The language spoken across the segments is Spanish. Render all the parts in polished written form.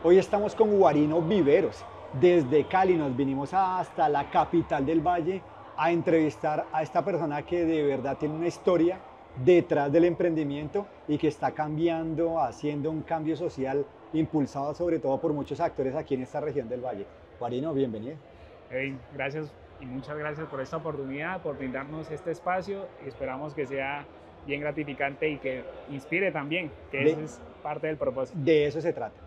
Hoy estamos con Guarino Viveros. Desde Cali nos vinimos hasta la capital del Valle a entrevistar a esta persona que de verdad tiene una historia detrás del emprendimiento y que está cambiando, haciendo un cambio social impulsado sobre todo por muchos actores aquí en esta región del Valle. Guarino, bienvenido. Hey, gracias y muchas gracias por esta oportunidad, por brindarnos este espacio y esperamos que sea bien gratificante y que inspire también, que De, ese es parte del propósito. de eso se trata.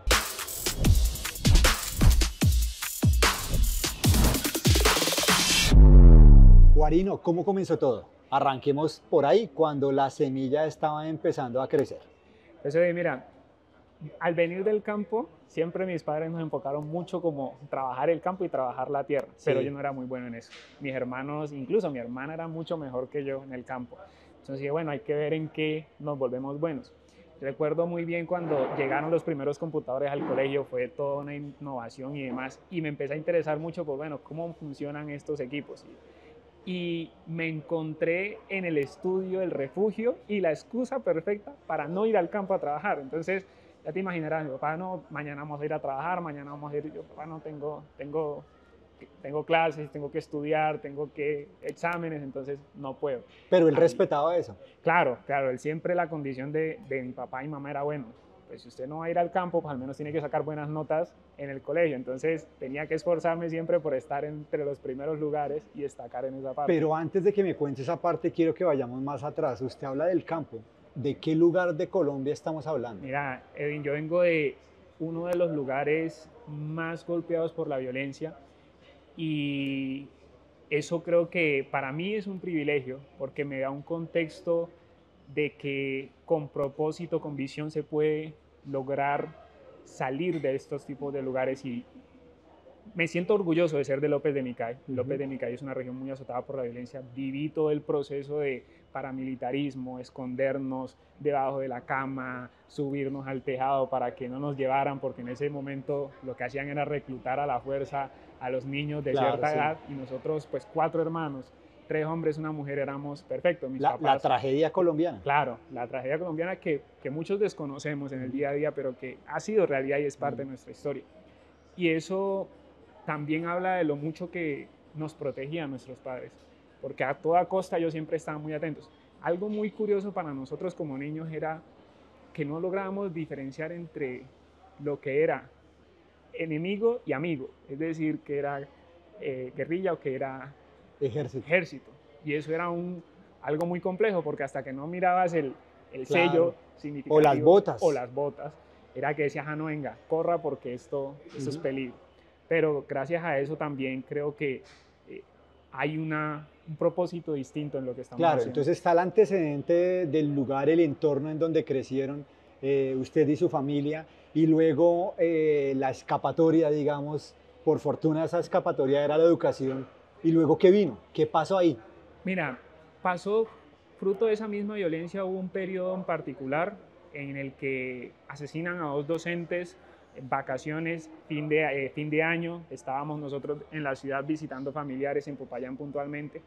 Guarino, ¿cómo comenzó todo? Arranquemos por ahí, cuando la semilla estaba empezando a crecer. Entonces, mira, al venir del campo, siempre mis padres nos enfocaron mucho como trabajar el campo y trabajar la tierra, pero yo Sí. no era muy bueno en eso. Mis hermanos, incluso mi hermana era mucho mejor que yo en el campo. Entonces dije, bueno, hay que ver en qué nos volvemos buenos. Recuerdo muy bien cuando llegaron los primeros computadores al colegio, fue toda una innovación y demás, y me empecé a interesar mucho por, bueno, cómo funcionan estos equipos. Y me encontré en el estudio el refugio y la excusa perfecta para no ir al campo a trabajar. Entonces, ya te imaginarás, mi papá, no, mañana vamos a ir a trabajar, mañana vamos a ir, yo, papá, no, tengo clases, tengo que estudiar, tengo que exámenes, entonces no puedo. Pero él Ahí, respetaba eso. claro, claro, él siempre la condición de mi papá y mamá era, bueno, pues si usted no va a ir al campo, pues al menos tiene que sacar buenas notas en el colegio. Entonces tenía que esforzarme siempre por estar entre los primeros lugares y destacar en esa parte. Pero antes de que me cuente esa parte, quiero que vayamos más atrás. Usted habla del campo. ¿De qué lugar de Colombia estamos hablando? Mira, Edwin, yo vengo de uno de los lugares más golpeados por la violencia y eso creo que para mí es un privilegio porque me da un contexto de que con propósito, con visión se puede lograr salir de estos tipos de lugares y me siento orgulloso de ser de López de Micay. López Ujú. de Micay es una región muy azotada por la violencia. Viví todo el proceso de paramilitarismo, escondernos debajo de la cama, subirnos al tejado para que no nos llevaran, porque en ese momento lo que hacían era reclutar a la fuerza a los niños de Claro, cierta sí. edad y nosotros, pues 4 hermanos, 3 hombres, una mujer, éramos perfectos. Mis La papás, tragedia colombiana. claro, la tragedia colombiana que muchos desconocemos en el Ujú. día a día, pero que ha sido realidad y es parte Ujú. de nuestra historia. Y eso también habla de lo mucho que nos protegían nuestros padres, porque a toda costa yo siempre estaba muy atentos. Algo muy curioso para nosotros como niños era que no lográbamos diferenciar entre lo que era enemigo y amigo, es decir, que era guerrilla o que era Ejército. ejército. Y eso era algo muy complejo, porque hasta que no mirabas el sello Claro. O las significativo o botas. las botas, era que decías, ah, no, venga, corra porque esto es Ujú. peligro. Pero gracias a eso también creo que eh, hay un propósito distinto en lo que estamos Claro, haciendo. entonces está el antecedente del lugar, el entorno en donde crecieron usted y su familia, y luego la escapatoria, digamos, por fortuna esa escapatoria era la educación, y luego ¿qué vino? ¿Qué pasó ahí? Mira, pasó, fruto de esa misma violencia, hubo un periodo en particular en el que asesinan a 2 docentes en vacaciones, fin de año, estábamos nosotros en la ciudad visitando familiares en Popayán puntualmente,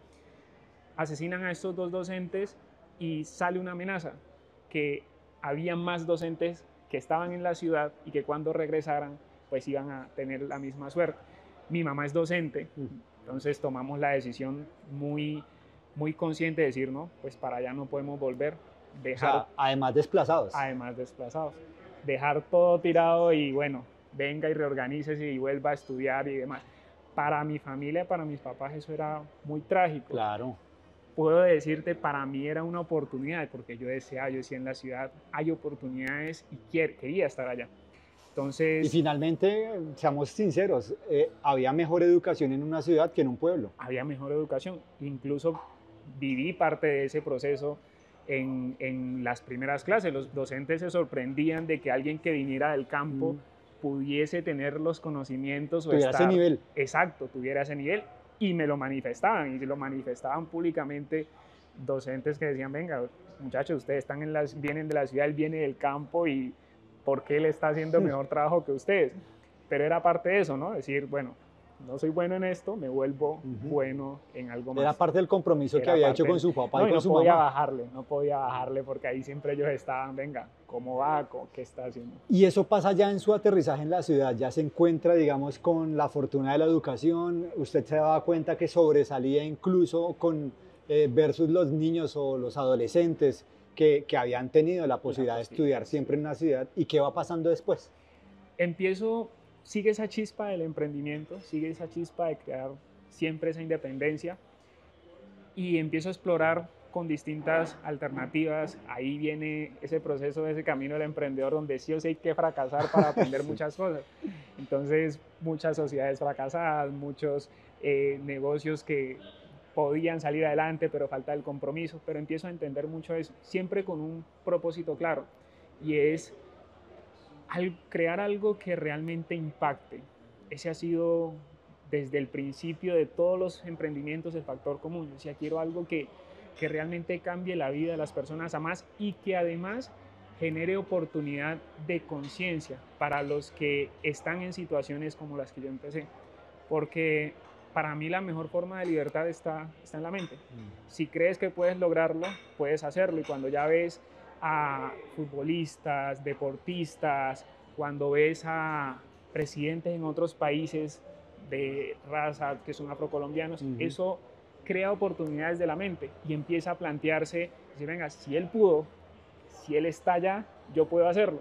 asesinan a estos 2 docentes y sale una amenaza que había más docentes que estaban en la ciudad y que cuando regresaran pues iban a tener la misma suerte. Mi mamá es docente, Mm. entonces tomamos la decisión muy consciente de decir, no, pues para allá no podemos volver, O dejar sea, además desplazados. además desplazados, dejar todo tirado y bueno, venga y reorganícese y vuelva a estudiar y demás. Para mi familia, para mis papás eso era muy trágico. Claro. Puedo decirte, para mí era una oportunidad, porque yo decía en la ciudad hay oportunidades y quería estar allá. Y Entonces, finalmente, seamos sinceros, había mejor educación en una ciudad que en un pueblo. había mejor educación. Incluso viví parte de ese proceso en las primeras clases. Los docentes se sorprendían de que alguien que viniera del campo Mm. pudiese tener los conocimientos o Tuviera ese estar nivel. exacto, tuviera ese nivel. Y me lo manifestaban, y lo manifestaban públicamente docentes que decían, venga, muchachos, ustedes vienen de la ciudad, él viene del campo y ¿por qué él está haciendo mejor trabajo que ustedes? Pero era parte de eso, ¿no? Decir, bueno, no soy bueno en esto, me vuelvo bueno en algo más. Era parte del compromiso que había hecho con su papá y con su mamá. No podía bajarle porque ahí siempre ellos estaban, venga, ¿cómo va? ¿Qué está haciendo? Y eso pasa ya en su aterrizaje en la ciudad, ya se encuentra, digamos, con la fortuna de la educación, usted se daba cuenta que sobresalía incluso con versus los niños o los adolescentes que habían tenido la posibilidad de estudiar siempre en una ciudad. ¿Y qué va pasando después? Sigue esa chispa del emprendimiento, sigue esa chispa de crear siempre esa independencia y empiezo a explorar con distintas alternativas. Ahí viene ese proceso, ese camino del emprendedor donde sí o sí hay que fracasar para aprender muchas cosas. Entonces, muchas sociedades fracasadas, muchos negocios que podían salir adelante, pero falta el compromiso. Pero empiezo a entender mucho eso, siempre con un propósito claro, y es crear algo que realmente impacte. Ese ha sido desde el principio de todos los emprendimientos el factor común. O sea, quiero algo que realmente cambie la vida de las personas a más y que además genere oportunidad de conciencia para los que están en situaciones como las que yo empecé. Porque para mí la mejor forma de libertad está en la mente. Si crees que puedes lograrlo, puedes hacerlo. Y cuando ya ves a futbolistas, deportistas, cuando ves a presidentes en otros países de raza que son afrocolombianos, eso crea oportunidades de la mente y empieza a plantearse, decir, venga, si él pudo, si él está allá, yo puedo hacerlo.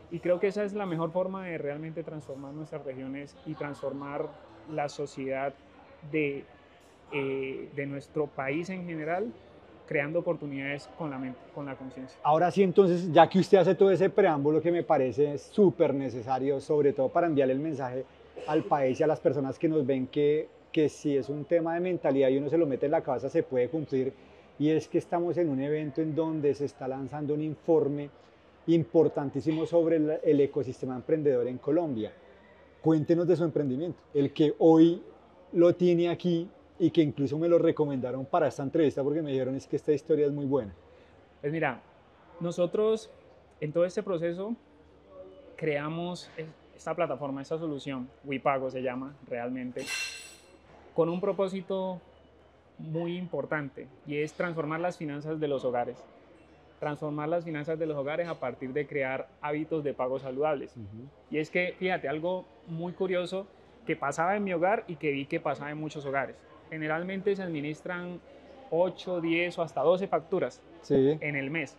Y creo que esa es la mejor forma de realmente transformar nuestras regiones y transformar la sociedad de nuestro país en general, creando oportunidades con la mente, con la conciencia. Ahora sí, entonces, ya que usted hace todo ese preámbulo que me parece súper necesario, sobre todo para enviarle el mensaje al país y a las personas que nos ven que si es un tema de mentalidad y uno se lo mete en la cabeza, se puede cumplir. Y es que estamos en un evento en donde se está lanzando un informe importantísimo sobre el ecosistema emprendedor en Colombia. Cuéntenos de su emprendimiento, el que hoy lo tiene aquí y que incluso me lo recomendaron para esta entrevista porque me dijeron es que esta historia es muy buena. Pues mira, nosotros en todo este proceso creamos esta plataforma, esta solución, WePago se llama realmente, con un propósito muy importante y es transformar las finanzas de los hogares. Transformar las finanzas de los hogares a partir de crear hábitos de pago saludables. Y es que, fíjate, algo muy curioso que pasaba en mi hogar y que vi que pasaba en muchos hogares. Generalmente se administran 8, 10 o hasta 12 facturas en el mes.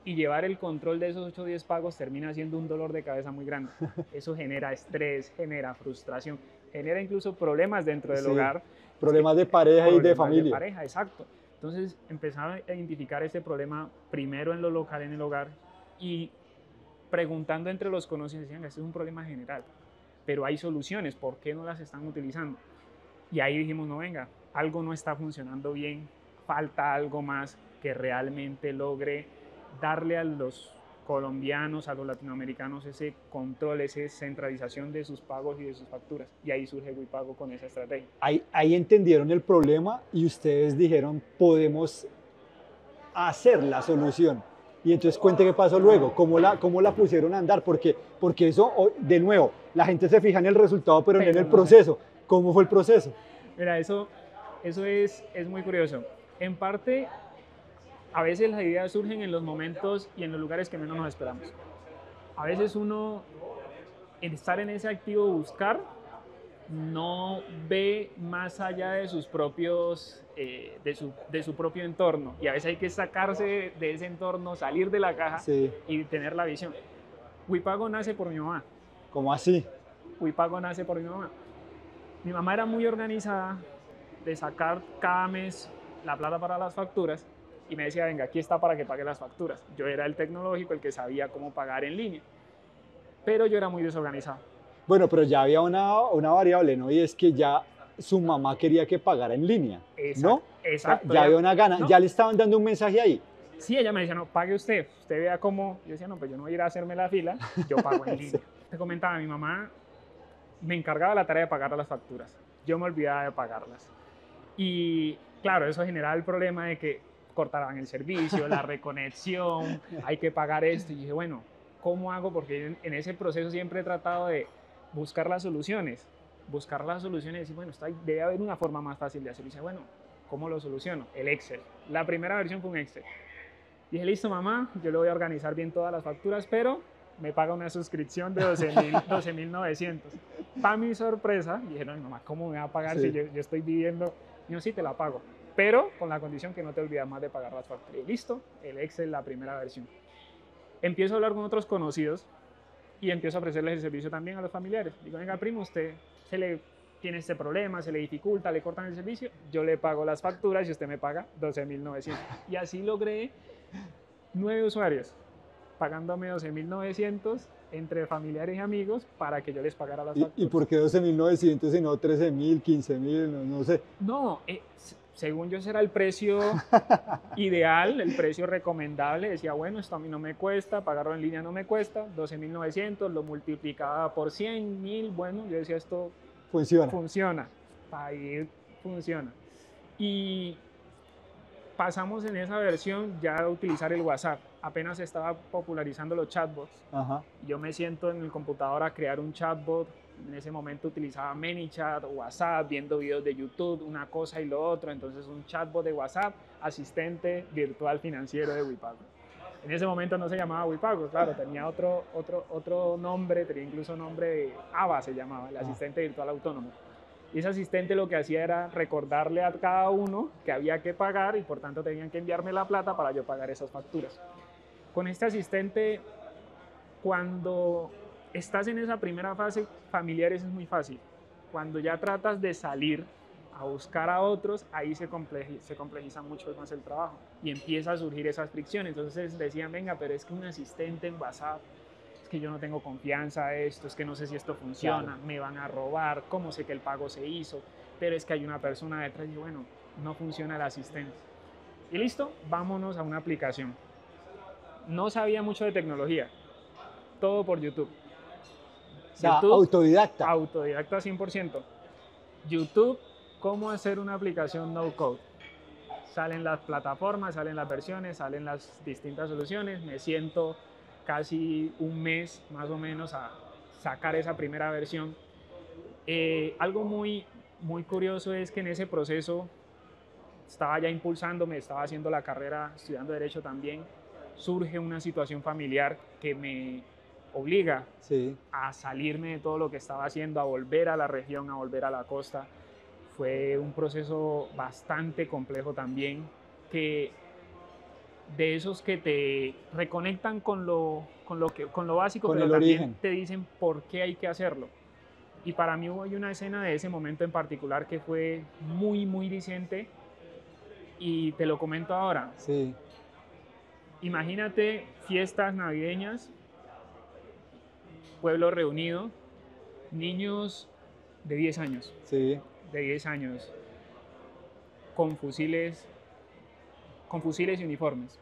Y llevar el control de esos 8 o 10 pagos termina siendo un dolor de cabeza muy grande. Eso genera estrés, genera frustración, genera incluso problemas dentro del hogar. Problemas de pareja y de familia. De pareja, exacto. Entonces empezaba a identificar este problema primero en lo local, en el hogar, y preguntando entre los conocidos, decían, este es un problema general, pero hay soluciones, ¿por qué no las están utilizando? Y ahí dijimos, no, venga, algo no está funcionando bien, falta algo más que realmente logre darle a los colombianos, a los latinoamericanos ese control, esa centralización de sus pagos y de sus facturas. Y ahí surge WePago con esa estrategia. Ahí entendieron el problema y ustedes dijeron, podemos hacer la solución. Y entonces cuente qué pasó luego, cómo la pusieron a andar, porque eso, de nuevo, la gente se fija en el resultado, pero no en el proceso. ¿Cómo fue el proceso? Mira, eso es muy curioso. En parte, a veces las ideas surgen en los momentos y en los lugares que menos nos esperamos. A veces uno, en estar en ese activo buscar, no ve más allá de sus propios, de su propio entorno. Y a veces hay que sacarse de ese entorno, salir de la caja y tener la visión. WePago nace por mi mamá. ¿Cómo así? WePago nace por mi mamá. Mi mamá era muy organizada de sacar cada mes la plata para las facturas y me decía, venga, aquí está para que pague las facturas. Yo era el tecnológico, el que sabía cómo pagar en línea, pero yo era muy desorganizado. Bueno, pero ya había una variable, ¿no? Y es que ya su mamá quería que pagara en línea, ¿no? Exacto. O sea, ya había una gana, ¿no? Ya le estaban dando un mensaje ahí. Sí, ella me decía, no, pague usted vea cómo. Yo decía, no, pues yo no voy a ir a hacerme la fila, yo pago en línea. Te comentaba, mi mamá me encargaba la tarea de pagar las facturas, yo me olvidaba de pagarlas. Y claro, eso generaba el problema de que cortaban el servicio, la reconexión, hay que pagar esto. Y dije, bueno, ¿cómo hago? Porque en ese proceso siempre he tratado de buscar las soluciones. buscar las soluciones y decir, bueno, debe haber una forma más fácil de hacerlo. Y dice, bueno, ¿cómo lo soluciono? El Excel. La primera versión fue un Excel. Dije, listo, mamá, yo le voy a organizar bien todas las facturas, pero me paga una suscripción de 12.900. Para mi sorpresa, dije, no, mamá, ¿cómo me va a pagar si yo estoy viviendo? Y no, sí, te la pago, pero con la condición que no te olvides más de pagar las facturas. Y listo, el Excel, la primera versión. Empiezo a hablar con otros conocidos y empiezo a ofrecerles el servicio también a los familiares. Digo, venga, primo, usted tiene este problema, se le dificulta, le cortan el servicio, yo le pago las facturas y usted me paga 12.900. Y así logré 9 usuarios, pagándome 12.900 entre familiares y amigos para que yo les pagara las facturas. ¿Y por qué 12.900 y no 13.000, 15.000, no sé? No, según yo ese era el precio ideal, el precio recomendable. Decía, bueno, esto a mí no me cuesta, pagarlo en línea no me cuesta, 12.900, lo multiplicaba por 100, 1.000, bueno, yo decía, esto funciona, ahí funciona. Y pasamos en esa versión ya a utilizar el WhatsApp. Apenas se estaba popularizando los chatbots. Ajá. Yo me siento en el computador a crear un chatbot. En ese momento utilizaba ManyChat, WhatsApp, viendo videos de YouTube, una cosa y lo otro. Entonces un chatbot de WhatsApp, asistente virtual financiero de WePago. En ese momento no se llamaba WePago, claro, tenía otro nombre, tenía incluso nombre de ABA se llamaba, el asistente virtual autónomo. Y ese asistente lo que hacía era recordarle a cada uno que había que pagar y por tanto tenían que enviarme la plata para yo pagar esas facturas. Con este asistente, cuando estás en esa primera fase, familiares es muy fácil. Cuando ya tratas de salir a buscar a otros, ahí se complejiza mucho más el trabajo y empieza a surgir esas fricciones. Entonces decían, venga, pero es que un asistente en WhatsApp, es que yo no tengo confianza en esto, es que no sé si esto funciona, claro, me van a robar, cómo sé que el pago se hizo, pero es que hay una persona detrás y bueno, no funciona el asistente. Y listo, vámonos a una aplicación. No sabía mucho de tecnología, todo por YouTube. O sea, autodidacta. Autodidacta 100%. YouTube, cómo hacer una aplicación no code. Salen las plataformas, salen las versiones, salen las distintas soluciones. Me siento casi un mes más o menos a sacar esa primera versión. Algo muy curioso es que en ese proceso estaba ya impulsándome, estaba haciendo la carrera, estudiando Derecho también. Surge una situación familiar que me obliga a salirme de todo lo que estaba haciendo, a volver a la región, a volver a la costa. Fue un proceso bastante complejo también, que de esos que te reconectan con lo básico, con pero también origen. te dicen por qué hay que hacerlo. Y para mí hubo una escena de ese momento en particular que fue muy, muy diciente y te lo comento ahora. Sí. Imagínate fiestas navideñas, pueblo reunido, niños de 10 años. Sí. De 10 años, con fusiles y uniformes.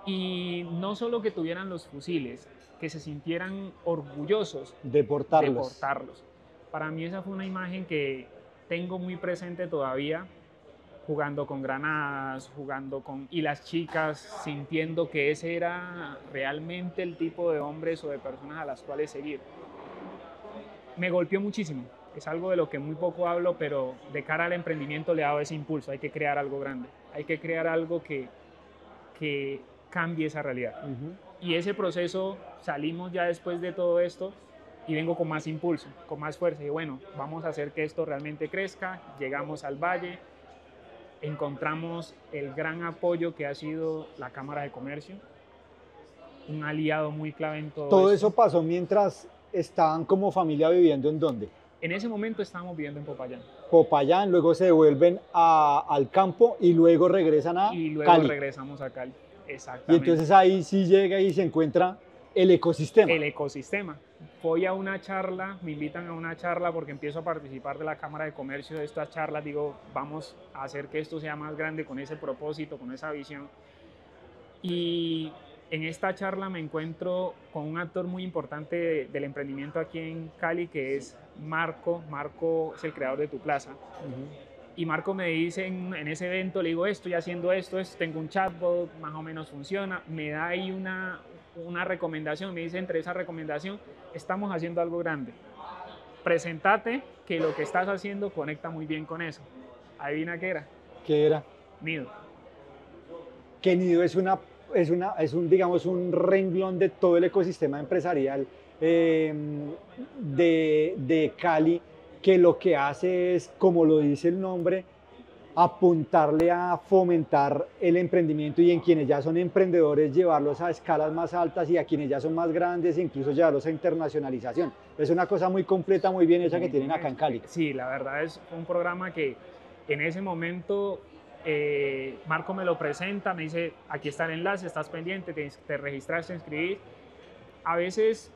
Y no solo que tuvieran los fusiles, que se sintieran orgullosos de portarlos. Para mí esa fue una imagen que tengo muy presente todavía, jugando con granadas, y las chicas sintiendo que ese era realmente el tipo de hombres o de personas a las cuales seguir. Me golpeó muchísimo. Es algo de lo que muy poco hablo, pero de cara al emprendimiento le he dado ese impulso. Hay que crear algo grande, hay que crear algo que cambie esa realidad. Y ese proceso, salimos ya después de todo esto y vengo con más impulso, con más fuerza. Y bueno, vamos a hacer que esto realmente crezca. Llegamos al Valle, encontramos el gran apoyo que ha sido la Cámara de Comercio, un aliado muy clave en todo esto. ¿Todo eso pasó mientras estaban como familia viviendo en dónde? En ese momento estábamos viviendo en Popayán. Popayán, luego se devuelven al campo y luego regresan a Cali. Y luego regresamos a Cali, exactamente. Y entonces ahí sí llega y se encuentra el ecosistema. El ecosistema. Voy a una charla, me invitan a una charla porque empiezo a participar de la Cámara de Comercio de estas charlas. Digo, vamos a hacer que esto sea más grande con ese propósito, con esa visión. Y en esta charla me encuentro con un actor muy importante del emprendimiento aquí en Cali, que es Marco. Marco es el creador de Tu Plaza. Y Marco me dice en ese evento, le digo, estoy haciendo esto, tengo un chatbot, más o menos funciona. Me da ahí una recomendación, me dice entre esa recomendación, estamos haciendo algo grande. presentate que lo que estás haciendo conecta muy bien con eso. Adivina qué era. ¿Qué era? Nido. Que Nido es un, digamos, un renglón de todo el ecosistema empresarial de Cali, que lo que hace es, como lo dice el nombre, apuntarle a fomentar el emprendimiento y en quienes ya son emprendedores llevarlos a escalas más altas y a quienes ya son más grandes incluso llevarlos a internacionalización. Es una cosa muy completa, muy bien hecha que tienen acá en Cali. Sí, la verdad es un programa que en ese momento Marco me lo presenta, me dice, aquí está el enlace, estás pendiente, te registras, te inscribís. A veces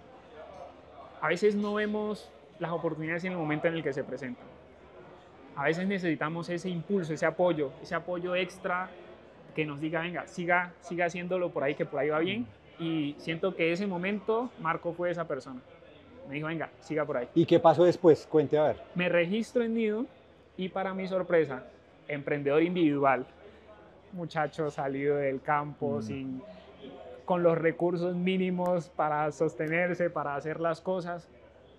no vemos las oportunidades en el momento en el que se presentan. A veces necesitamos ese impulso, ese apoyo extra que nos diga, venga, siga haciéndolo por ahí, que por ahí va bien. Y siento que ese momento Marco fue esa persona. Me dijo, venga, siga por ahí. ¿Y qué pasó después? Cuente a ver. Me registro en Nido y para mi sorpresa, emprendedor individual, muchacho salido del campo, con los recursos mínimos para sostenerse, para hacer las cosas,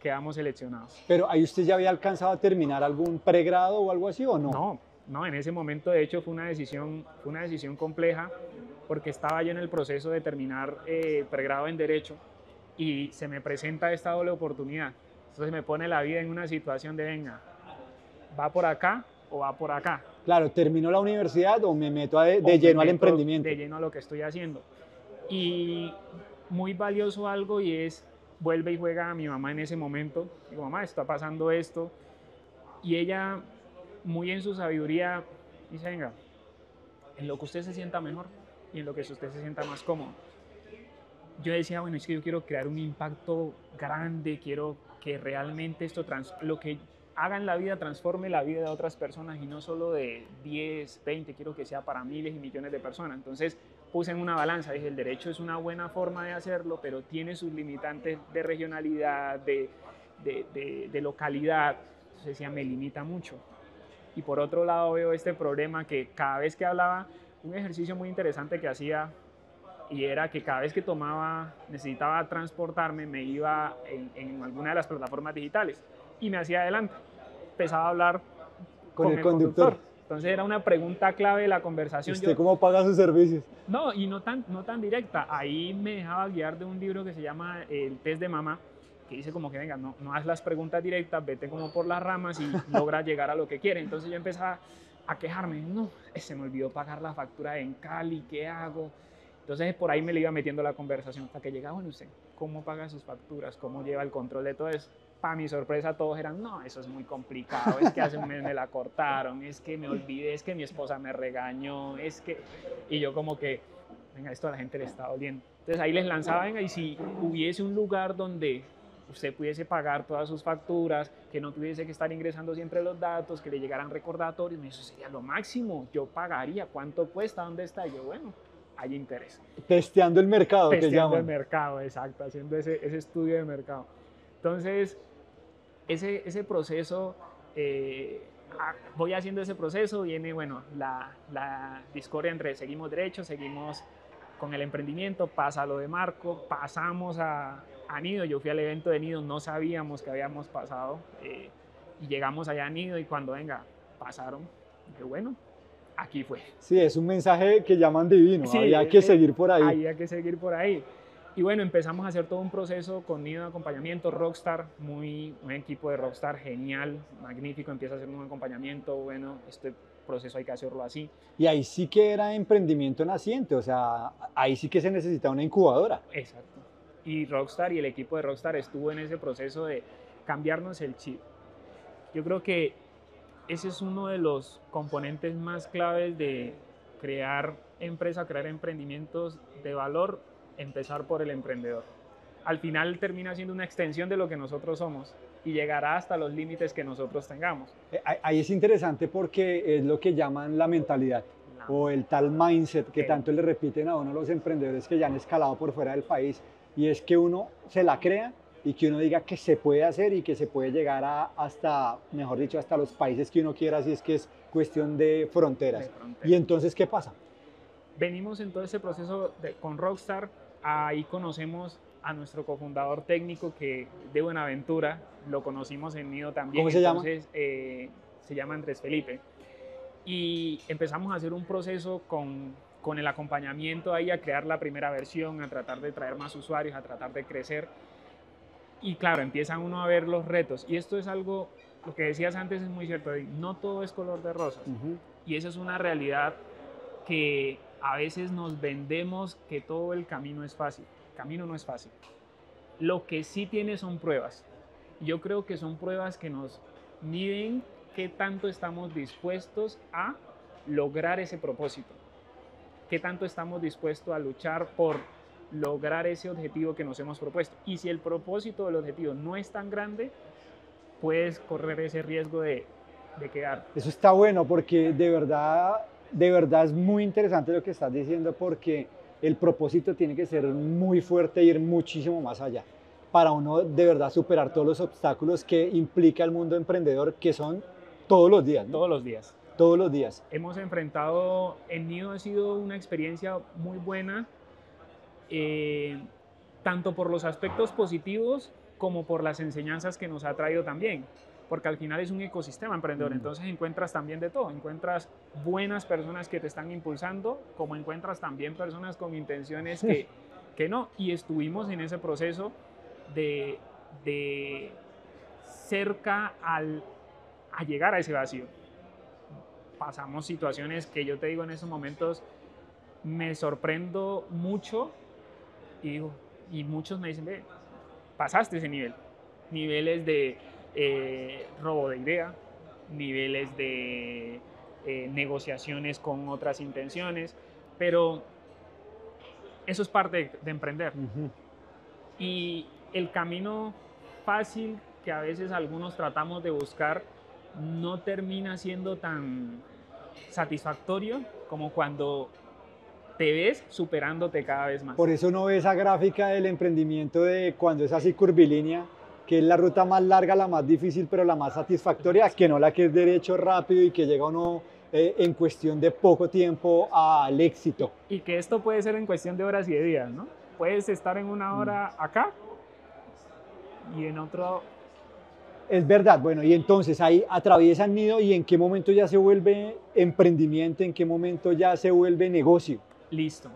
quedamos seleccionados. ¿Pero ahí usted ya había alcanzado a terminar algún pregrado o algo así o no? No, en ese momento de hecho fue una decisión compleja porque estaba yo en el proceso de terminar pregrado en Derecho y se me presenta esta doble oportunidad. Entonces me pone la vida en una situación de, venga, ¿va por acá o va por acá? Claro, ¿termino la universidad o me meto de lleno al emprendimiento? De lleno a lo que estoy haciendo. Y muy valioso algo y es, vuelve y juega a mi mamá en ese momento. Digo, mamá, está pasando esto. Y ella, muy en su sabiduría, dice, venga, en lo que usted se sienta mejor y en lo que usted se sienta más cómodo. Yo decía, bueno, es que yo quiero crear un impacto grande, quiero que realmente lo que haga en la vida transforme la vida de otras personas y no solo de 10, 20, quiero que sea para miles y millones de personas. Entonces puse en una balanza, dije, el derecho es una buena forma de hacerlo, pero tiene sus limitantes de regionalidad, de localidad. Entonces decía, me limita mucho. Y por otro lado veo este problema que cada vez que hablaba, un ejercicio muy interesante que hacía y era que cada vez que necesitaba transportarme, me iba en alguna de las plataformas digitales y me hacía adelante. Empezaba a hablar con el conductor. Entonces era una pregunta clave de la conversación. ¿Usted cómo paga sus servicios? No, y no tan directa. Ahí me dejaba guiar de un libro que se llama El test de mamá, que dice como que venga, no haz las preguntas directas, vete como por las ramas y logra llegar a lo que quiere. Entonces yo empezaba a quejarme, no, se me olvidó pagar la factura en Cali, ¿qué hago? Entonces por ahí me le iba metiendo la conversación hasta que llegaba, bueno, usted, ¿cómo paga sus facturas? ¿Cómo lleva el control de todo eso? Para mi sorpresa todos eran, no, eso es muy complicado, es que hace un mes me la cortaron, es que me olvidé, es que mi esposa me regañó, es que... Y yo como que, venga, esto a la gente le está doliendo. Entonces ahí les lanzaba, venga, y si hubiese un lugar donde usted pudiese pagar todas sus facturas, que no tuviese que estar ingresando siempre los datos, que le llegaran recordatorios, eso sería lo máximo, yo pagaría, ¿cuánto cuesta? ¿Dónde está? Y yo, bueno, hay interés. Testeando el mercado, que llaman. Testeando el mercado, exacto, haciendo ese estudio de mercado. Entonces, ese proceso, voy haciendo ese proceso, viene, bueno, la discordia entre seguimos derecho, seguimos con el emprendimiento, pasa lo de Marco, pasamos a Nido. Yo fui al evento de Nido, no sabíamos que habíamos pasado y llegamos allá a Nido y cuando, venga, pasaron, dije, bueno, aquí fue. Sí, es un mensaje que llaman divino, sí, había que seguir por ahí. Había que seguir por ahí. Y bueno, empezamos a hacer todo un proceso con Nido de acompañamiento, Rockstar, un equipo de Rockstar genial, magnífico, empieza a hacer un acompañamiento, bueno, este proceso hay que hacerlo así. Y ahí sí que era emprendimiento naciente, o sea, ahí sí que se necesita una incubadora. Exacto. Y Rockstar y el equipo de Rockstar estuvo en ese proceso de cambiarnos el chip. Yo creo que ese es uno de los componentes más claves de crear empresa, crear emprendimientos de valor, empezar por el emprendedor. Al final termina siendo una extensión de lo que nosotros somos y llegará hasta los límites que nosotros tengamos. Ahí es interesante porque es lo que llaman la mentalidad o el tal mindset que tanto le repiten a uno los emprendedores que ya han escalado por fuera del país, y es que uno se la crea y que uno diga que se puede hacer y que se puede llegar hasta, mejor dicho, hasta los países que uno quiera, si es que es cuestión de fronteras. ¿Y entonces qué pasa? Venimos en todo ese proceso con Rockstar, ahí conocemos a nuestro cofundador técnico que de Buenaventura, lo conocimos en Nido también. ¿Cómo se llama? Se llama Andrés Felipe. Y empezamos a hacer un proceso con el acompañamiento ahí a crear la primera versión, a tratar de traer más usuarios, a tratar de crecer. Y claro, empiezan uno a ver los retos. Y esto es algo, lo que decías antes es muy cierto, no todo es color de rosas. Y esa es una realidad que a veces nos vendemos que todo el camino es fácil. El camino no es fácil. Lo que sí tiene son pruebas. Yo creo que son pruebas que nos miden qué tanto estamos dispuestos a lograr ese propósito. Qué tanto estamos dispuestos a luchar por lograr ese objetivo que nos hemos propuesto. Y si el propósito del objetivo no es tan grande, puedes correr ese riesgo de quedar. Eso está bueno porque de verdad es muy interesante lo que estás diciendo porque el propósito tiene que ser muy fuerte e ir muchísimo más allá para uno de verdad superar todos los obstáculos que implica el mundo emprendedor, que son todos los días, ¿no? Todos los días. Todos los días. Hemos enfrentado, en Nido ha sido una experiencia muy buena, tanto por los aspectos positivos como por las enseñanzas que nos ha traído también, porque al final es un ecosistema emprendedor, entonces encuentras también de todo, encuentras buenas personas que te están impulsando, como encuentras también personas con intenciones que no, y estuvimos en ese proceso de cerca a llegar a ese vacío. Pasamos situaciones que yo te digo en esos momentos, me sorprendo mucho y digo, y muchos me dicen, ve, pasaste ese nivel. Niveles de robo de idea, niveles de negociaciones con otras intenciones, pero eso es parte de emprender. Y el camino fácil que a veces algunos tratamos de buscar no termina siendo tan satisfactorio como cuando te ves superándote cada vez más. Por eso uno ve esa gráfica del emprendimiento de cuando es así curvilínea, que es la ruta más larga, la más difícil, pero la más satisfactoria, que no la que es derecho rápido y que llega uno en cuestión de poco tiempo al éxito. Y que esto puede ser en cuestión de horas y de días, ¿no? Puedes estar en una hora acá y en otro... Es verdad, bueno, y entonces ahí atraviesan Nido y en qué momento ya se vuelve emprendimiento, en qué momento ya se vuelve negocio. Listo.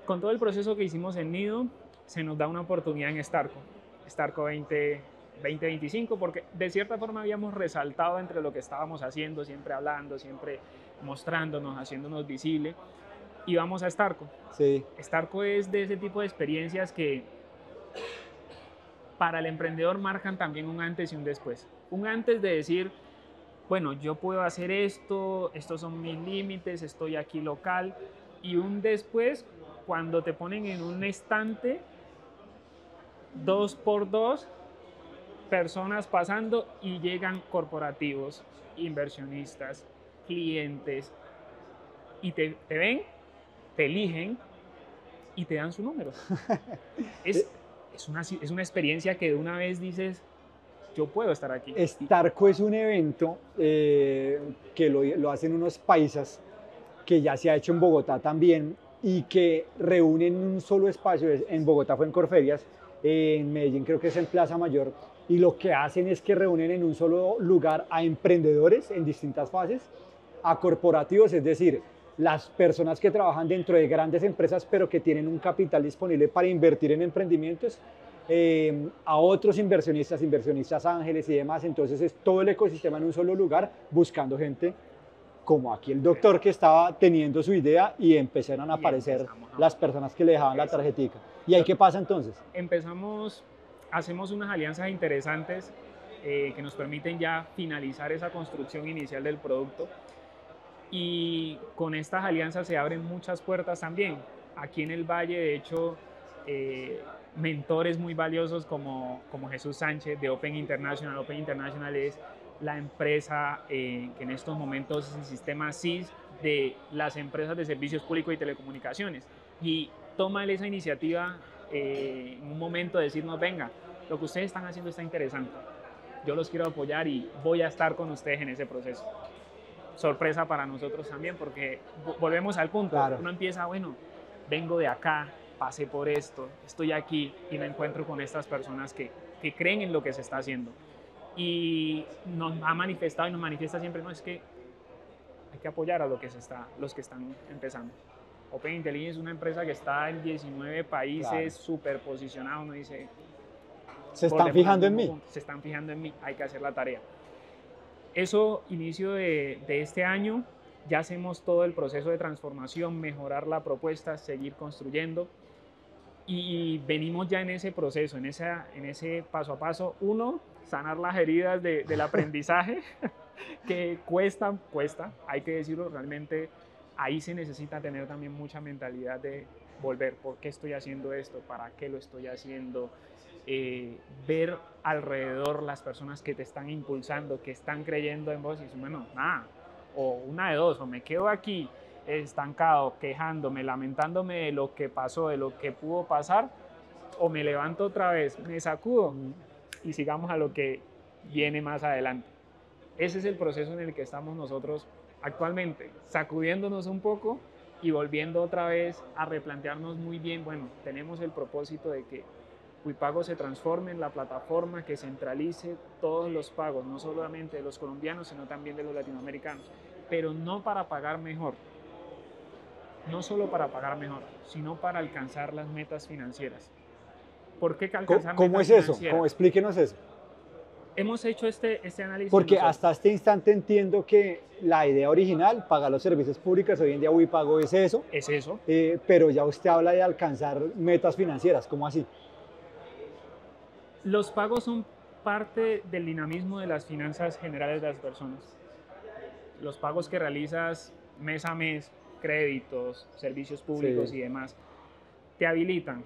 Con todo el proceso que hicimos en Nido, se nos da una oportunidad en Starco 2025, porque de cierta forma habíamos resaltado entre lo que estábamos haciendo, siempre hablando, siempre mostrándonos, haciéndonos visible, y vamos a Starco. Sí. Starco es de ese tipo de experiencias que para el emprendedor marcan también un antes y un después. Un antes de decir, bueno, yo puedo hacer esto, estos son mis límites, estoy aquí local, y un después cuando te ponen en un estante 2x2 personas pasando y llegan corporativos, inversionistas, clientes y te ven, te eligen y te dan su número. Es una experiencia que de una vez dices, yo puedo estar aquí. Starco es un evento que lo hacen unos paisas, que ya se ha hecho en Bogotá también y que reúnen en un solo espacio. En Bogotá fue en Corferias, en Medellín creo que es en Plaza Mayor, y lo que hacen es que reúnen en un solo lugar a emprendedores en distintas fases, a corporativos, es decir, las personas que trabajan dentro de grandes empresas pero que tienen un capital disponible para invertir en emprendimientos, a otros inversionistas ángeles y demás. Entonces es todo el ecosistema en un solo lugar buscando gente como aquí el doctor que estaba teniendo su idea y empezaron a aparecer las personas que le dejaban la tarjetica. ¿Y ahí qué pasa entonces? Hacemos unas alianzas interesantes que nos permiten ya finalizar esa construcción inicial del producto, y con estas alianzas se abren muchas puertas también. Aquí en el Valle, de hecho, mentores muy valiosos como Jesús Sánchez de Open International. Open International es la empresa que en estos momentos es el sistema SIS de las empresas de servicios públicos y telecomunicaciones, y toma esa iniciativa en un momento de decirnos, venga, lo que ustedes están haciendo está interesante, yo los quiero apoyar y voy a estar con ustedes en ese proceso. Sorpresa para nosotros también, porque volvemos al punto, claro. Uno empieza, bueno, vengo de acá, pasé por esto, estoy aquí y me encuentro con estas personas que creen en lo que se está haciendo. Y nos ha manifestado y nos manifiesta siempre, no, es que hay que apoyar a los que están empezando. Open Intelligence es una empresa que está en 19 países, súper posicionado, uno dice... Se están fijando en mí. Se están fijando en mí, hay que hacer la tarea. Eso, inicio de este año, ya hacemos todo el proceso de transformación, mejorar la propuesta, seguir construyendo. Y venimos ya en ese proceso, en ese paso a paso. Uno, sanar las heridas del aprendizaje, que cuesta, hay que decirlo, realmente ahí se necesita tener también mucha mentalidad de volver, ¿por qué estoy haciendo esto? ¿Para qué lo estoy haciendo? Ver alrededor las personas que te están impulsando, que están creyendo en vos y dicen, bueno, nada, o una de dos, o me quedo aquí estancado, quejándome, lamentándome de lo que pasó, de lo que pudo pasar, o me levanto otra vez, me sacudo y sigamos a lo que viene más adelante. Ese es el proceso en el que estamos nosotros actualmente, sacudiéndonos un poco y volviendo otra vez a replantearnos muy bien, bueno, tenemos el propósito de que Wipago se transforme en la plataforma que centralice todos los pagos, no solamente de los colombianos, sino también de los latinoamericanos, pero no para pagar mejor, no solo para pagar mejor, sino para alcanzar las metas financieras. ¿Por qué alcanzar ¿Cómo metas es eso? financieras? Explíquenos eso. Hemos hecho este análisis. Porque hasta este instante entiendo que la idea original, pagar los servicios públicos, hoy en día Wipago es eso. Es eso. Pero ya usted habla de alcanzar metas financieras, ¿cómo así? Los pagos son parte del dinamismo de las finanzas generales de las personas. Los pagos que realizas mes a mes, créditos, servicios públicos y demás, te habilitan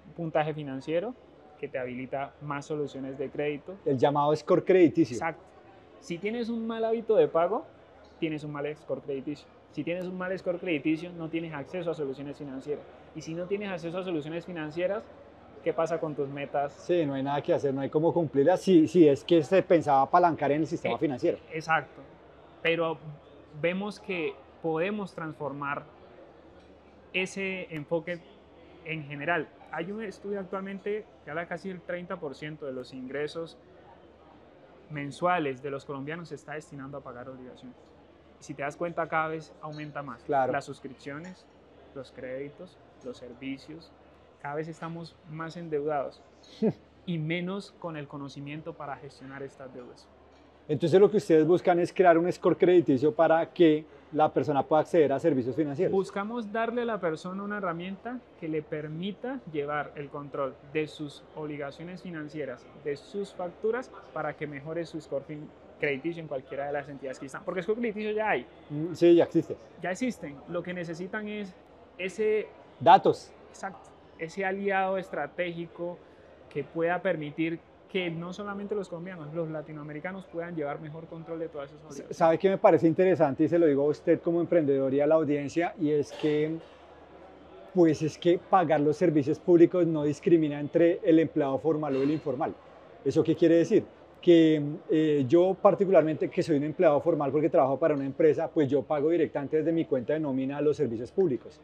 un puntaje financiero que te habilita más soluciones de crédito. El llamado score crediticio. Exacto. Si tienes un mal hábito de pago, tienes un mal score crediticio. Si tienes un mal score crediticio, no tienes acceso a soluciones financieras. Y si no tienes acceso a soluciones financieras, ¿qué pasa con tus metas? Sí, no hay nada que hacer, no hay cómo cumplirlas si es que se pensaba apalancar en el sistema financiero. Exacto. Pero vemos que podemos transformar ese enfoque en general. Hay un estudio actualmente que habla casi del 30% de los ingresos mensuales de los colombianos se está destinando a pagar obligaciones. Y si te das cuenta, cada vez aumenta más. Claro. Las suscripciones, los créditos, los servicios, cada vez estamos más endeudados y menos con el conocimiento para gestionar estas deudas. Entonces lo que ustedes buscan es crear un score crediticio para que la persona pueda acceder a servicios financieros. Buscamos darle a la persona una herramienta que le permita llevar el control de sus obligaciones financieras, de sus facturas, para que mejore su score crediticio en cualquiera de las entidades que están. Porque score crediticio ya hay. Sí, ya existe. Ya existen. Lo que necesitan es ese... datos. Exacto. Ese aliado estratégico que pueda permitir que no solamente los colombianos, los latinoamericanos puedan llevar mejor control de todas esas obligaciones. ¿Sabe qué me parece interesante? Y se lo digo a usted como emprendedor y a la audiencia, y es que pagar los servicios públicos no discrimina entre el empleado formal o el informal. ¿Eso qué quiere decir? Que yo particularmente, que soy un empleado formal porque trabajo para una empresa, pues yo pago directamente desde mi cuenta de nómina los servicios públicos.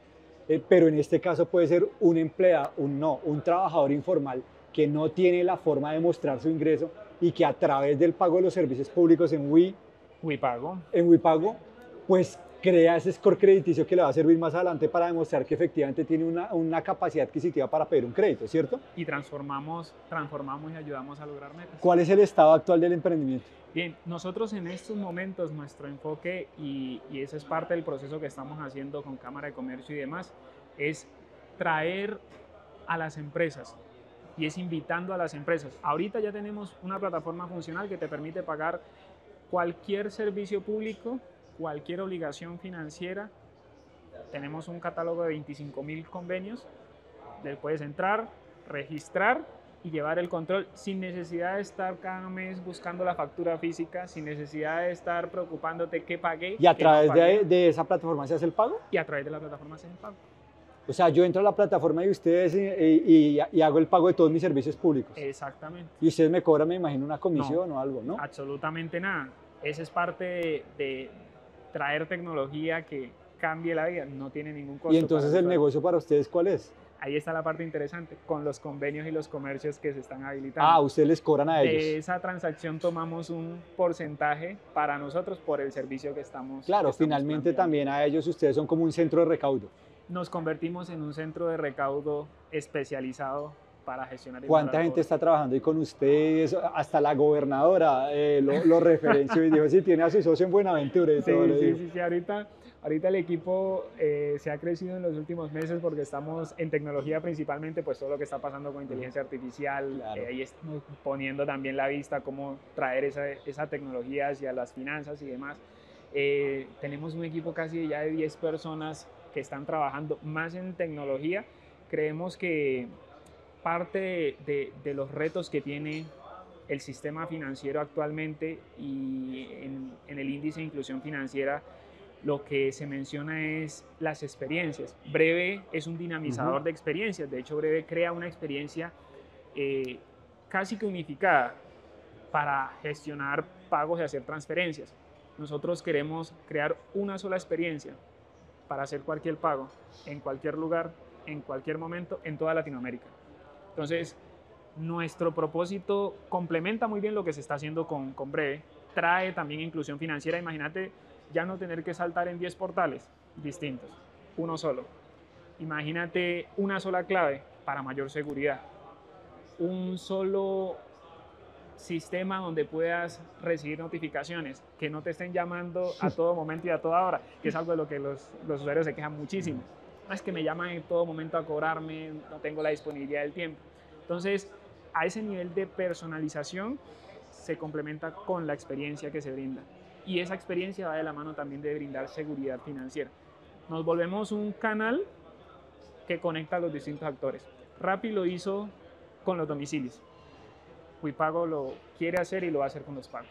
Pero en este caso puede ser un empleado, un trabajador informal que no tiene la forma de mostrar su ingreso y que a través del pago de los servicios públicos en Wipago, pues crea ese score crediticio que le va a servir más adelante para demostrar que efectivamente tiene una capacidad adquisitiva para pedir un crédito, ¿cierto? Y transformamos y ayudamos a lograr metas. ¿Cuál es el estado actual del emprendimiento? Bien, nosotros en estos momentos nuestro enfoque, y ese es parte del proceso que estamos haciendo con Cámara de Comercio y demás, es traer a las empresas y es invitando a las empresas. Ahorita ya tenemos una plataforma funcional que te permite pagar cualquier servicio público, cualquier obligación financiera. Tenemos un catálogo de 25.000 convenios, le puedes entrar, registrar y llevar el control sin necesidad de estar cada mes buscando la factura física, sin necesidad de estar preocupándote qué pagué. ¿Y a través de esa plataforma se hace el pago? Y a través de la plataforma se hace el pago. O sea, yo entro a la plataforma de ustedes y hago el pago de todos mis servicios públicos. Exactamente. Y ustedes me cobran, me imagino, una comisión o algo, ¿no? Absolutamente nada. Esa es parte de traer tecnología que cambie la vida. No tiene ningún costo. ¿Y entonces el negocio para ustedes cuál es? ahí está la parte interesante, con los convenios y los comercios que se están habilitando. Ustedes les cobran a ellos. De esa transacción tomamos un porcentaje para nosotros por el servicio que estamos Claro, finalmente también a ellos ustedes son como un centro de recaudo. Nos convertimos en un centro de recaudo especializado para gestionar. ¿Cuánta gente está trabajando ahí con ustedes? Hasta la gobernadora lo referenció y dijo, sí, tiene a su socio en Buenaventura. Y todo sí, ahorita el equipo se ha crecido en los últimos meses porque estamos en tecnología principalmente, pues todo lo que está pasando con inteligencia artificial, claro. Ahí estamos poniendo también la vista cómo traer esa tecnología hacia las finanzas y demás. Tenemos un equipo casi ya de 10 personas que están trabajando más en tecnología. Creemos que parte de los retos que tiene el sistema financiero actualmente y en el índice de inclusión financiera, lo que se menciona es las experiencias. Breve es un dinamizador de experiencias. De hecho, Breve crea una experiencia casi que unificada para gestionar pagos y hacer transferencias. Nosotros queremos crear una sola experiencia para hacer cualquier pago, en cualquier lugar, en cualquier momento, en toda Latinoamérica. Entonces, nuestro propósito complementa muy bien lo que se está haciendo con Breve, trae también inclusión financiera. Imagínate ya no tener que saltar en 10 portales distintos, uno solo. Imagínate una sola clave para mayor seguridad, un solo sistema donde puedas recibir notificaciones, que no te estén llamando a todo momento y a toda hora, que es algo de lo que los usuarios se quejan muchísimo. No es que me llaman en todo momento a cobrarme, no tengo la disponibilidad del tiempo. Entonces, a ese nivel de personalización se complementa con la experiencia que se brinda. Y esa experiencia va de la mano también de brindar seguridad financiera. Nos volvemos un canal que conecta a los distintos actores. Rappi lo hizo con los domicilios. Wipago lo quiere hacer y lo va a hacer con los pagos.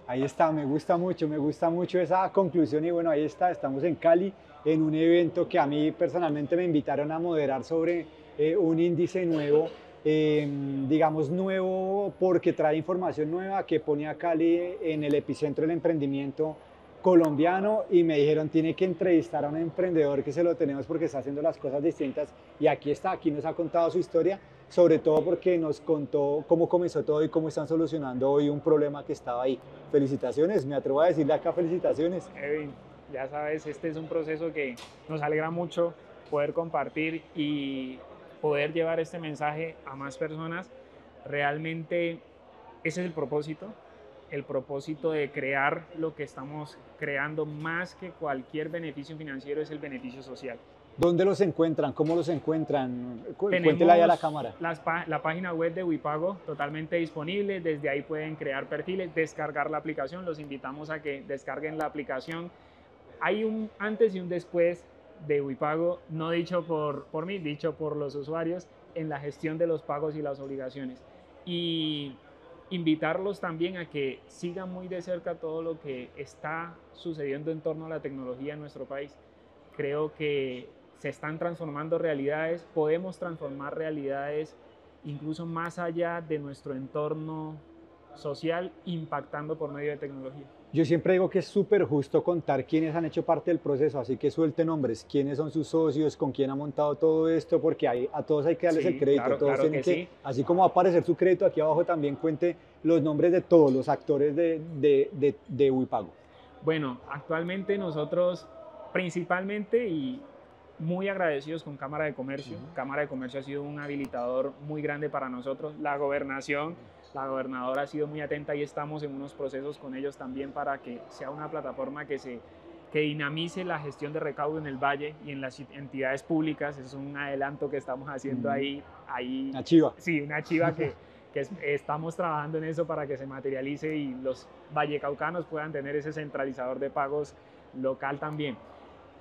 Ahí está, me gusta mucho esa conclusión y bueno, ahí está, estamos en Cali en un evento que a mí personalmente me invitaron a moderar sobre un índice nuevo, digamos nuevo porque trae información nueva que pone a Cali en el epicentro del emprendimiento colombiano y me dijeron tiene que entrevistar a un emprendedor que se lo tenemos porque está haciendo las cosas distintas y aquí está, aquí nos ha contado su historia, sobre todo porque nos contó cómo comenzó todo y cómo están solucionando hoy un problema que estaba ahí. Felicitaciones, me atrevo a decirle acá felicitaciones. Kevin, ya sabes, este es un proceso que nos alegra mucho poder compartir y poder llevar este mensaje a más personas. Realmente ese es el propósito de crear lo que estamos creando más que cualquier beneficio financiero es el beneficio social. ¿Dónde los encuentran? ¿Cómo los encuentran? Cuéntela ahí a la cámara. La página web de Wipago totalmente disponible, desde ahí pueden crear perfiles, descargar la aplicación, los invitamos a que descarguen la aplicación. Hay un antes y un después de Wipago, no dicho por mí, dicho por los usuarios, en la gestión de los pagos y las obligaciones. Y invitarlos también a que sigan muy de cerca todo lo que está sucediendo en torno a la tecnología en nuestro país. Creo que se están transformando realidades, podemos transformar realidades incluso más allá de nuestro entorno social, impactando por medio de tecnología. Yo siempre digo que es súper justo contar quiénes han hecho parte del proceso, así que suelte nombres, quiénes son sus socios, con quién ha montado todo esto, porque a todos hay que darles el crédito. Claro, todos claro tienen que sí. Así como va a aparecer su crédito aquí abajo, también cuente los nombres de todos los actores de Wipago. Bueno, actualmente nosotros principalmente y muy agradecidos con Cámara de Comercio. Cámara de Comercio ha sido un habilitador muy grande para nosotros. La gobernación, la gobernadora ha sido muy atenta y estamos en unos procesos con ellos también para que sea una plataforma que dinamice la gestión de recaudo en el Valle y en las entidades públicas. Eso es un adelanto que estamos haciendo ahí. Una chiva. Sí, una chiva que estamos trabajando en eso para que se materialice y los vallecaucanos puedan tener ese centralizador de pagos local también.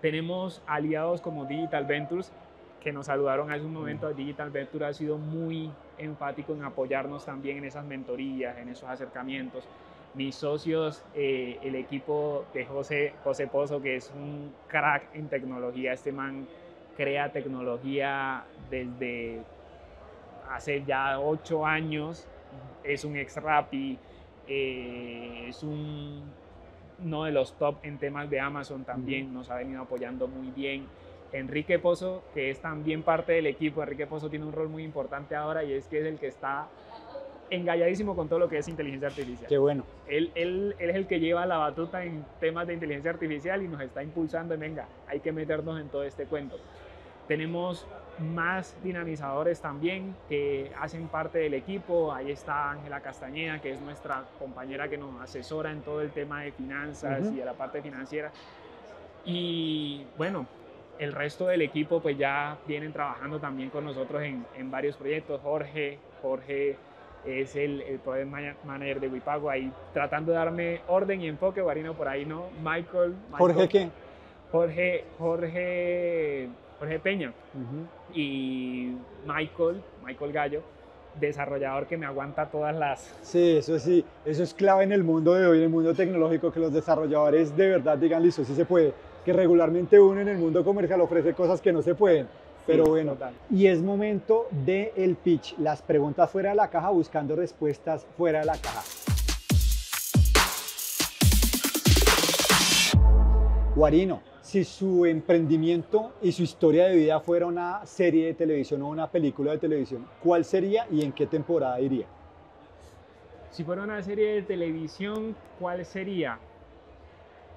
Tenemos aliados como Digital Ventures que nos saludaron hace un momento. Digital Ventures ha sido muy enfático en apoyarnos también en esas mentorías, en esos acercamientos. Mis socios, el equipo de José Pozo, que es un crack en tecnología. Este man crea tecnología desde hace ya 8 años, es un ex Rappi, es uno de los top en temas de Amazon también, nos ha venido apoyando muy bien. Enrique Pozo, que es también parte del equipo. Enrique Pozo tiene un rol muy importante ahora y es que es el que está engalladísimo con todo lo que es inteligencia artificial. Qué bueno. Él es el que lleva la batuta en temas de inteligencia artificial y nos está impulsando en, venga, hay que meternos en todo este cuento. Tenemos más dinamizadores también que hacen parte del equipo. Ahí está Ángela Castañeda, que es nuestra compañera que nos asesora en todo el tema de finanzas y de la parte financiera. Y bueno, el resto del equipo pues ya vienen trabajando también con nosotros en varios proyectos. Jorge es el Project Manager de Wipago, ahí tratando de darme orden y enfoque. Guarino por ahí no. Michael ¿Jorge qué? Jorge Peña y Michael Gallo, desarrollador que me aguanta todas las... Sí, eso es clave en el mundo de hoy, en el mundo tecnológico, que los desarrolladores de verdad digan, listo, sí se puede, que regularmente uno en el mundo comercial ofrece cosas que no se pueden, pero bueno, total. Y es momento del pitch, las preguntas fuera de la caja, buscando respuestas fuera de la caja. Guarino, si su emprendimiento y su historia de vida fuera una serie de televisión o una película de televisión, ¿cuál sería y en qué temporada iría? Si fuera una serie de televisión, ¿cuál sería?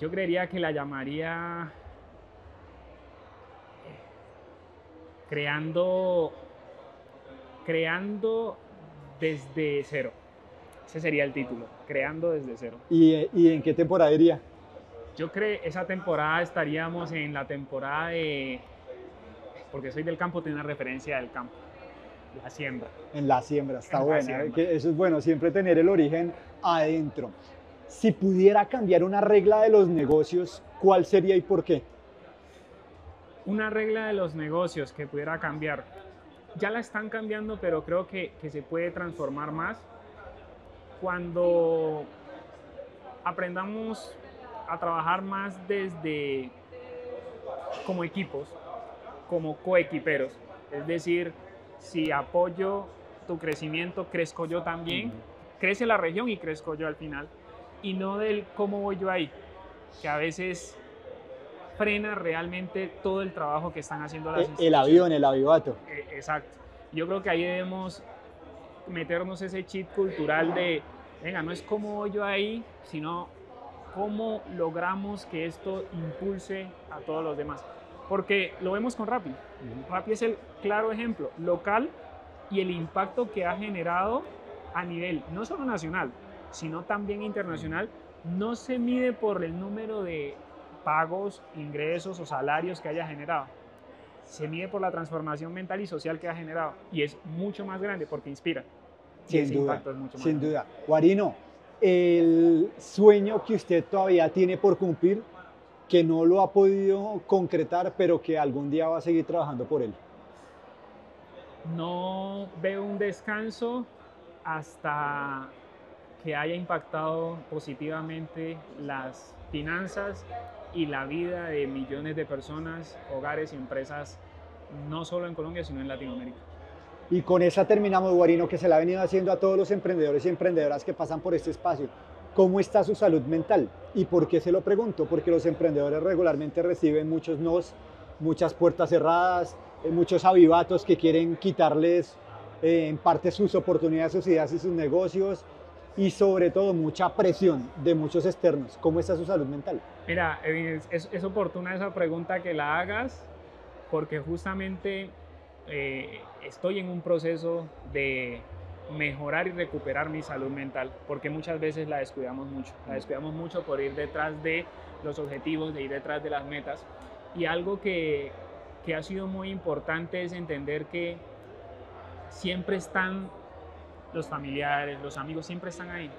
Yo creería que la llamaría Creando desde cero. Ese sería el título, Creando desde cero. ¿Y en qué temporada iría? Yo creo que esa temporada estaríamos en la temporada de... Porque soy del campo, tiene una referencia del campo. La siembra. En la siembra, está buena. Siembra. Que eso es bueno, siempre tener el origen adentro. Si pudiera cambiar una regla de los negocios, ¿cuál sería y por qué? Una regla de los negocios que pudiera cambiar. Ya la están cambiando, pero creo que se puede transformar más cuando aprendamos a trabajar más desde como equipos, como coequiperos. Es decir, si apoyo tu crecimiento, crezco yo también, crece la región y crezco yo al final, y no del cómo voy yo ahí, que a veces frena realmente todo el trabajo que están haciendo las instituciones. El avión, el avivato. Exacto. Yo creo que ahí debemos meternos ese chip cultural de, venga, no es cómo voy yo ahí, sino cómo logramos que esto impulse a todos los demás. Porque lo vemos con Rappi. Rappi es el claro ejemplo local y el impacto que ha generado a nivel no solo nacional, sino también internacional. No se mide por el número de pagos, ingresos o salarios que haya generado. Se mide por la transformación mental y social que ha generado. Y es mucho más grande porque inspira. Y ese impacto es mucho más grande. Sin duda. Guarino, el sueño que usted todavía tiene por cumplir, que no lo ha podido concretar, pero que algún día va a seguir trabajando por él. No veo un descanso hasta que haya impactado positivamente las finanzas y la vida de millones de personas, hogares y empresas, no solo en Colombia, sino en Latinoamérica. Y con esa terminamos, Guarino, que se la ha venido haciendo a todos los emprendedores y emprendedoras que pasan por este espacio. ¿Cómo está su salud mental? ¿Y por qué se lo pregunto? Porque los emprendedores regularmente reciben muchos nos, muchas puertas cerradas, muchos avivatos que quieren quitarles en parte sus oportunidades, sus ideas y sus negocios, y sobre todo mucha presión de muchos externos. ¿Cómo está su salud mental? Mira, es oportuna esa pregunta que la hagas, porque justamente estoy en un proceso de mejorar y recuperar mi salud mental, porque muchas veces la descuidamos mucho por ir detrás de los objetivos, de ir detrás de las metas. Y algo que ha sido muy importante es entender que siempre están los familiares, los amigos, siempre están ahí.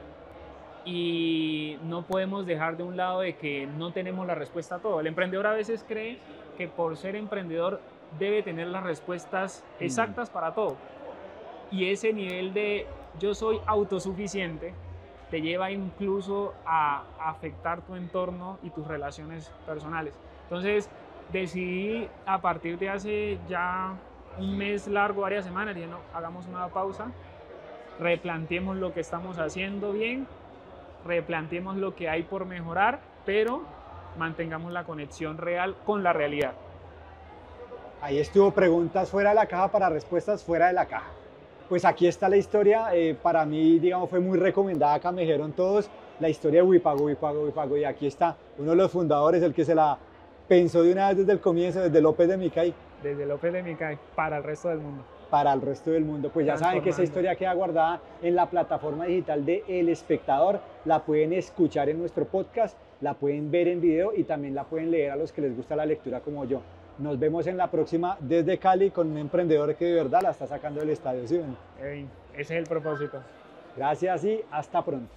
Y no podemos dejar de un lado de que no tenemos la respuesta a todo. El emprendedor a veces cree que por ser emprendedor debe tener las respuestas exactas para todo. Y ese nivel de yo soy autosuficiente te lleva incluso a afectar tu entorno y tus relaciones personales. Entonces decidí a partir de hace ya un mes largo, varias semanas, dije no, hagamos una pausa, replanteemos lo que estamos haciendo bien, replanteemos lo que hay por mejorar, pero mantengamos la conexión real con la realidad. Ahí estuvo preguntas fuera de la caja para respuestas fuera de la caja. Pues aquí está la historia, para mí, digamos, fue muy recomendada, acá me dijeron todos, la historia de Wipago, Wipago, Wipago, y aquí está uno de los fundadores, el que se la pensó de una vez desde el comienzo, desde López de Micay. Desde López de Micay para el resto del mundo. Para el resto del mundo. Pues ya saben que esa historia queda guardada en la plataforma digital de El Espectador, la pueden escuchar en nuestro podcast, la pueden ver en video y también la pueden leer a los que les gusta la lectura como yo. Nos vemos en la próxima desde Cali con un emprendedor que de verdad la está sacando del estadio. ¿Sí? Ese es el propósito. Gracias y hasta pronto.